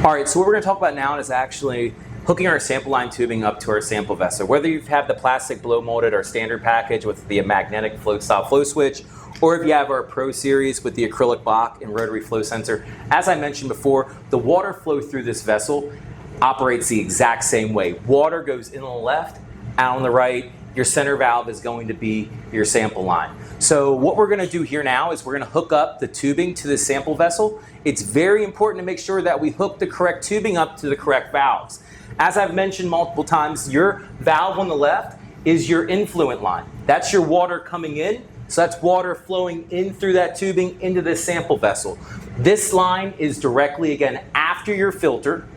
All right, so what we're going to talk about now is actually hooking our sample line tubing up to our sample vessel. Whether you have the plastic blow molded or standard package with the magnetic float style flow switch, or if you have our Pro Series with the acrylic block and rotary flow sensor, as I mentioned before, the water flow through this vessel operates the exact same way. Water goes in on the left, out on the right. Your center valve is going to be your sample line. So what we're going to do here now is we're going to hook up the tubing to the sample vessel. It's very important to make sure that we hook the correct tubing up to the correct valves. As I've mentioned multiple times, your valve on the left is your influent line. That's your water coming in. So that's water flowing in through that tubing into the sample vessel. This line is directly, again, after your filter,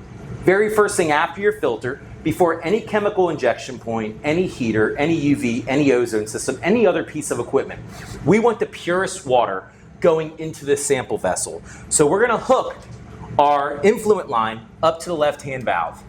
very first thing after your filter, before any chemical injection point, any heater, any UV, any ozone system, any other piece of equipment. We want the purest water going into this sample vessel. So we're going to hook our influent line up to the left-hand valve.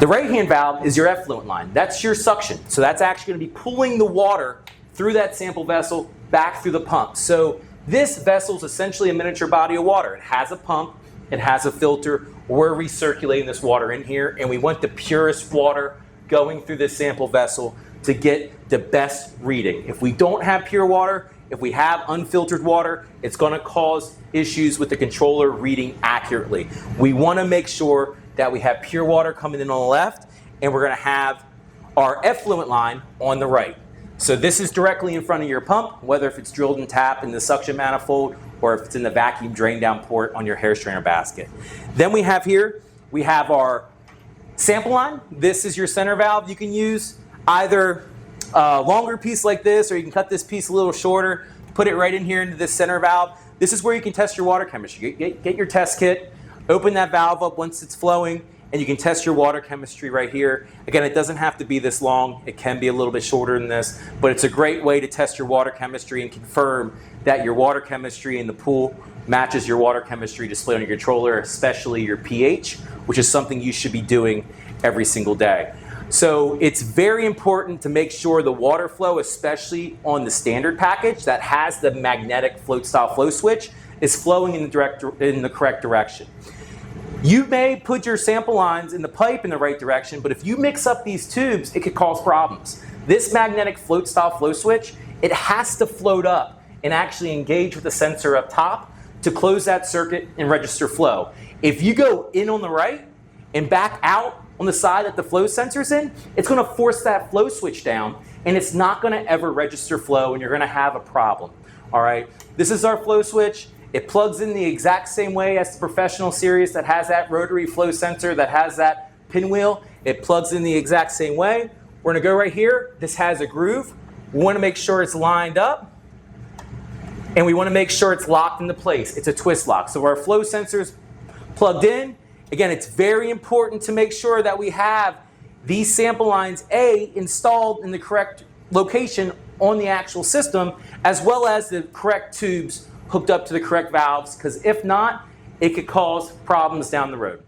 The right-hand valve is your effluent line. That's your suction. So that's actually going to be pulling the water through that sample vessel back through the pump. So this vessel is essentially a miniature body of water. It has a pump, it has a filter. We're recirculating this water in here, and we want the purest water going through this sample vessel to get the best reading. If we don't have pure water, if we have unfiltered water, it's going to cause issues with the controller reading accurately. We want to make sure that we have pure water coming in on the left, and we're going to have our effluent line on the right. So this is directly in front of your pump, whether if it's drilled and tapped in the suction manifold or if it's in the vacuum drain down port on your hair strainer basket. Then we have here, we have our sample line. This is your center valve. You can use either a longer piece like this, or you can cut this piece a little shorter, put it right in here into this center valve. This is where you can test your water chemistry. Get your test kit, open that valve up once it's flowing, and you can test your water chemistry right here. Again, it doesn't have to be this long. It can be a little bit shorter than this, but it's a great way to test your water chemistry and confirm that your water chemistry in the pool matches your water chemistry displayed on your controller, especially your pH, which is something you should be doing every single day. So it's very important to make sure the water flow, especially on the standard package that has the magnetic float style flow switch, is flowing in the correct direction. You may put your sample lines in the pipe in the right direction, but if you mix up these tubes, it could cause problems. This magnetic float style flow switch, it has to float up and actually engage with the sensor up top to close that circuit and register flow. If you go in on the right and back out on the side that the flow sensor's in, it's going to force that flow switch down, and it's not going to ever register flow, and you're going to have a problem. All right, this is our flow switch. It plugs in the exact same way as the Professional Series that has that rotary flow sensor, that has that pinwheel. It plugs in the exact same way. We're going to go right here. This has a groove. We want to make sure it's lined up, and we want to make sure it's locked into place. It's a twist lock. So our flow sensor's plugged in. Again, it's very important to make sure that we have these sample lines, installed in the correct location on the actual system, as well as the correct tubes hooked up to the correct valves, because if not, it could cause problems down the road.